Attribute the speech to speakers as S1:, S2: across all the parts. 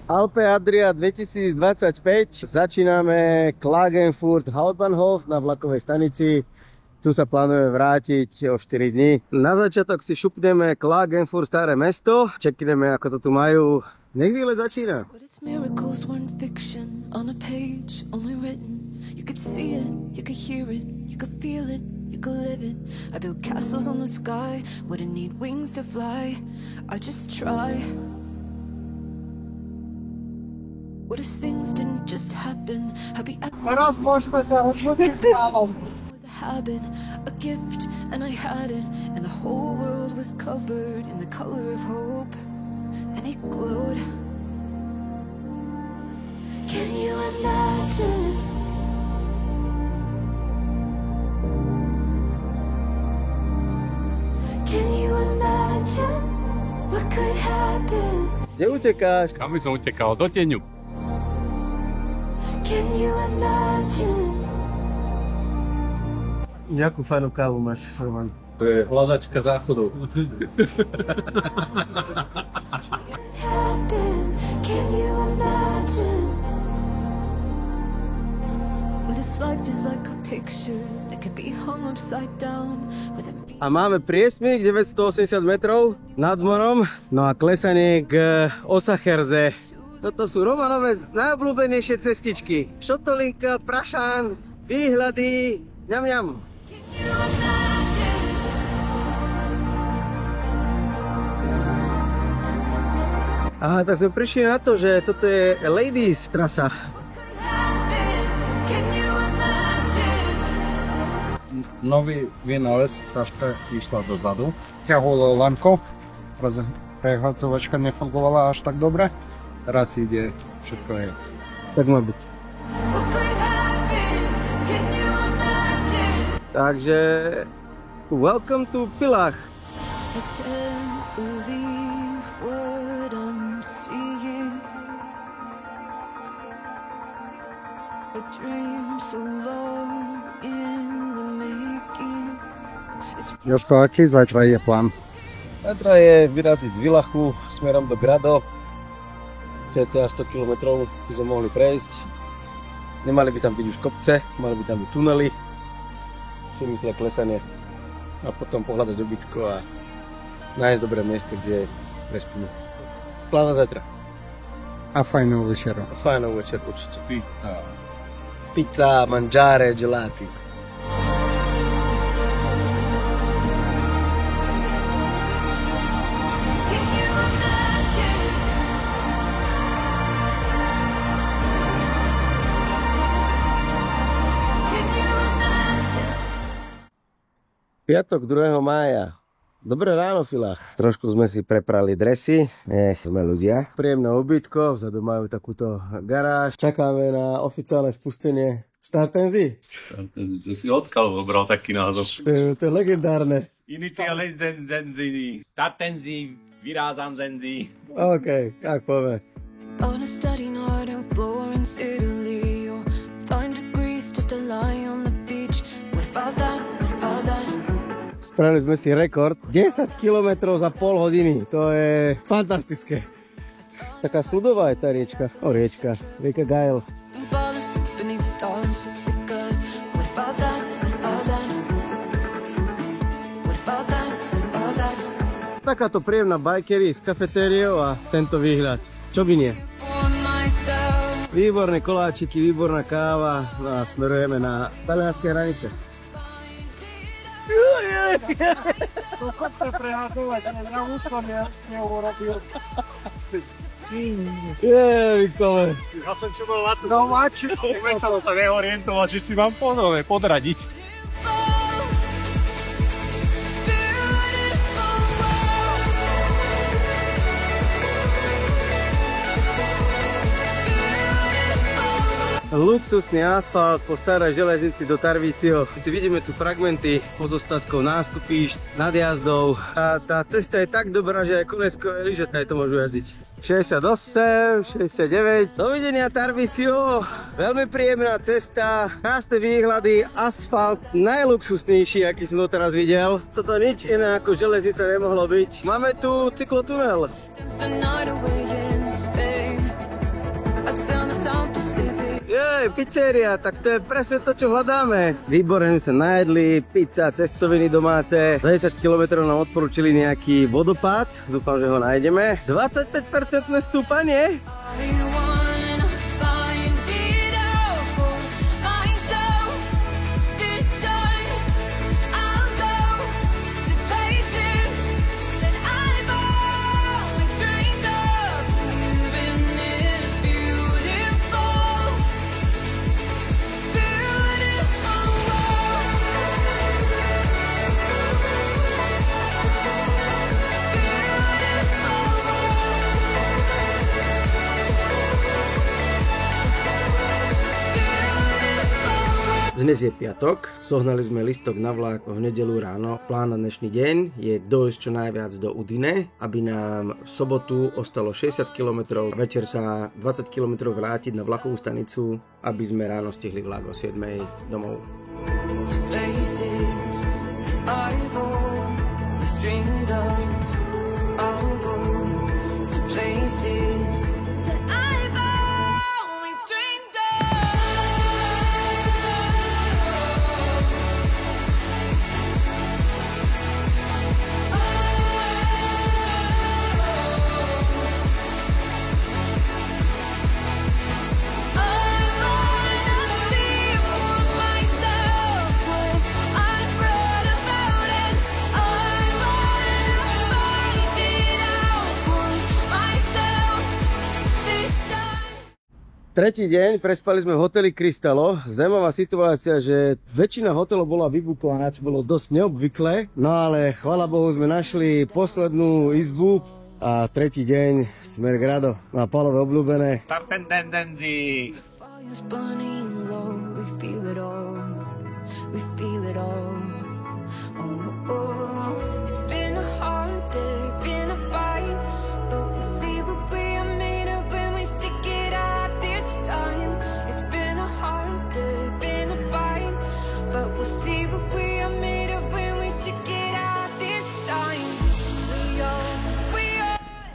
S1: Alpe Adria 2025. Začíname Klagenfurt Hauptbahnhof na vlakovej stanici. Tu sa plánujeme vrátiť o 4 dní. Na začiatok si šupneme Klagenfurt staré mesto. Čekneme, ako to tu majú. Nech výlet začína. Miracles weren't fiction on a page only written. You could see it, you could hear it, you could feel it, you could live it. I build castles on the sky, wouldn't need wings to fly. I just try. What if things didn't just happen? Happy
S2: Teraz môžeme sa odvodiť kráľom.
S1: Was a habit, a gift, and I had it, and the whole world was covered in the color of hope, and it glowed. Can you imagine? Can you imagine what could happen? Kde utekáš?
S3: Kam by som utekal? Do tieňu.
S1: Can you imagine? Jakú fajnú kávu máš, Roman?
S3: To je hľadačka záchodov.
S1: Can you imagine? What if life is like a picture that could be hung upside down with a... A máme priesmyk 980 metrov nad morom, no a klesanie k Osacherze. Toto sú Romanové najobľúbenejšie cestičky. Šotolinka, Prašán, výhľady, ňam ňam. Aha, tak sme prišli na to, že toto je Ladies trasa.
S2: Nový vynález, taška išla dozadu. Ťahulo lanko, prehľadzovačka nefungovala až tak dobre. Teraz ide, všetko je.
S1: Tak má byť. Takže, welcome to Villach.
S2: Jožko, aký zajtra je plán?
S1: Zajtra je vyraziť z Villachu smerom do Grado. Cca 100 km by sme mohli prejsť. Nemali by tam byť už kopce, mali by tam byť tunely. Si myslia klesanie. A potom pohľadať dobytko a nájsť dobré miesto, kde prespíme. Plán na zajtra.
S2: A fajnú večeru.
S1: Fajnú večer určite. Pizza, mangiare, gelati. Piatok 2. mája. Dobré ráno, Villach. Trošku sme si preprali dresy, sme ľudia. Príjemné ubytko, vzadu majú takúto garáž. Čakáme na oficiálne spustenie Startenzy.
S3: To si odkiaľ vobral taký názov?
S1: To je legendárne.
S3: Iniciále Zenzi. Startenzy, vyrázam Zenzi.
S1: OK, tak povie.
S4: On a study night in Florence, Italy, or find degrees just to lie on the beach. What about that? What about that?
S1: Spravili sme si rekord 10 km za pol hodiny. To je fantastické. Taká sludová je tá riečka. Riečka. Rieka Gail. Takáto príjemná bikery s kafetériou a tento výhľad. Čo by nie? Výborné koláčiky, výborná káva. No a smerujeme na talianské hranice.
S2: To kopce prehádovať, ale na úzko neurobil.
S1: Vikole.
S3: Ja som čudoval na tú.
S2: No mači.
S3: Vôbec som sa neorientoval, že si mám ponové podradiť.
S1: Luxusný asfalt po starej železnici do Tarvisio. Si vidíme tu fragmenty pozostatkov nástupišť, nadjazdov. A tá cesta je tak dobrá, že aj koneskové lyžataj to môžu jazdiť. 68, 69. Dovidenia Tarvisio. Veľmi príjemná cesta, krásne výhľady, asfalt najluxusnejší, aký som doteraz videl. Toto nič iné ako železnica nemohlo byť. Máme tu cyklotunel. je pizzeria, tak to je presne to, čo hľadáme. Výborne sa najedli, pizza, cestoviny domáce. Za 10 km nám odporúčili nejaký vodopád, dúfam, že ho nájdeme. 25% stúpanie. Dnes je piatok, zohnali sme listok na vlak v nedeľu ráno. Plán na dnešný deň je dojsť čo najviac do Udine, aby nám v sobotu ostalo 60 km, večer sa 20 km vrátiť na vlakovú stanicu, aby sme ráno stihli vlak o 7 domov. Tretí deň, prespali sme v hoteli Kristalo. Zaujímavá situácia, že väčšina hotelov bola vybuklá, čo bolo dosť neobvyklé. No ale chvála Bohu sme našli poslednú izbu a tretí deň smer Grado na Palove obľúbené.
S3: Tartendendenzi.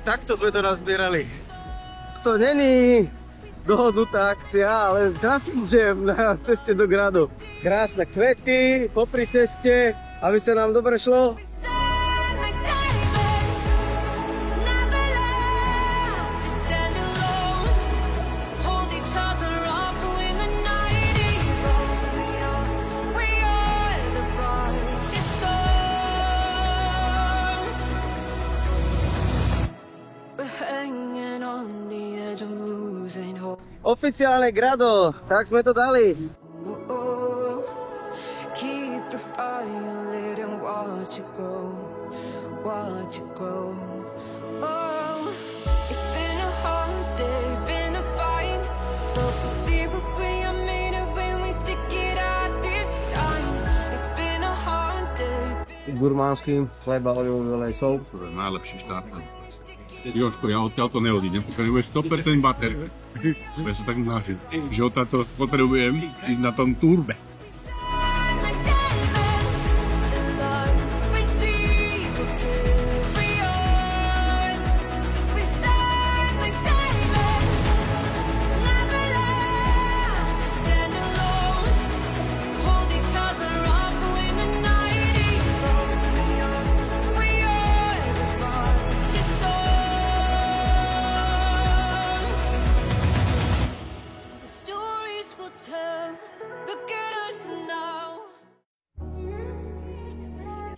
S1: Takto sme to nazbierali. To není dohodnutá akcia, ale traffic jam na ceste do Gradu. Krásne kvety popri ceste, aby sa nám dobre šlo. Oficiálne Grado, tak sme to dali. Gurmánsky chleba, olivový olej, sol.
S3: To je najlepší štát. Jožko, ja odtiaľ to neodídem, pokiaľ nebudeš 100% bater. Ja sa tak nážim, že odtiaľ potrebujem ísť na tom turbe.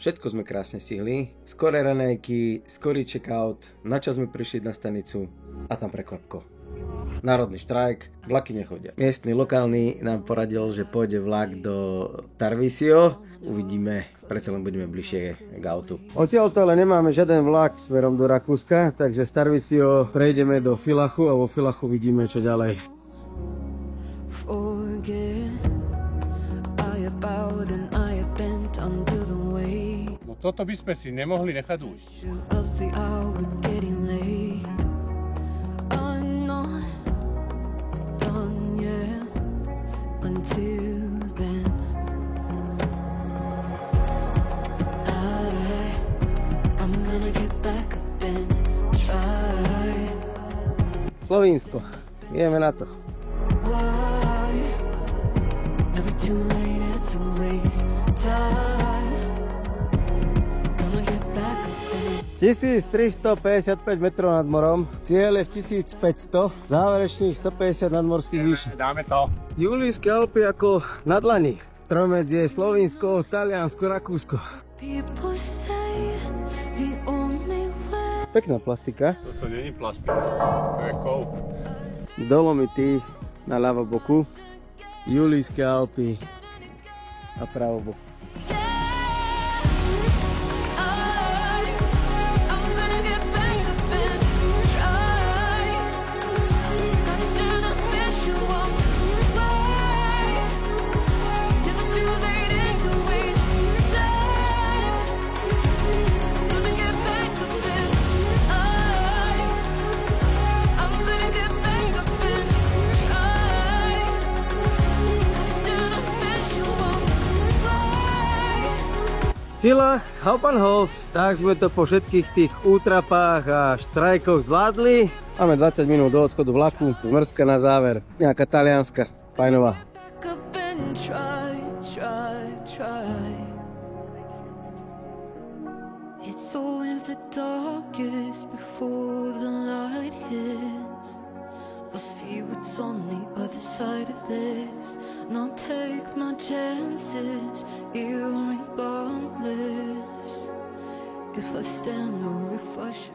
S1: Všetko sme krásne stihli. Skoré raňajky, skorý check-out, načas sme prišli na stanicu a tam prekvapko. Národný štrajk, vlaky nechodia. Miestny lokálny nám poradil, že pôjde vlak do Tarvisio. Uvidíme, predsa len budeme bližšie k autu. Odtiaľto ale nemáme žiaden vlak smerom do Rakúska, takže z Tarvisio prejdeme do Villachu a vo Villachu vidíme, čo ďalej.
S3: No toto by sme si nemohli nechať ujsť.
S1: Slovinsko, ideme na to.
S4: too late, it's a waste time. Gonna get back up and
S1: 1355 metrov nad morom, cieľ je v 1500, záverečných 150 nadmorských výšin.
S3: Dáme to.
S1: Julijské Alpy ako na dlani. Tromedzie Slovinsko, Taliansko, Rakúsko.
S4: people say the only way.
S1: Pekná plastika.
S3: Toto nie je plastika, to je kov.
S1: Dolomity na ľavo boku. Julijské Alpy a pravo boku.
S4: I'm gonna get back up and try. Gotta stand up and show up. Never too late, it's a waste time. Gonna get back up and I'm gonna get back up and try. Gotta stand up and show up.
S1: Villach Hauptbahnhof, tak sme to po všetkých tých útrapách a štrajkoch zvládli. Máme 20 minút do odchodu vlaku, zmrzka na záver, nejaká talianska, fajnová.
S4: Back up and try. It's always the darkest before the light hits. We'll see what's on the other side of this, and I'll take my chances, regardless. If I stand or if I should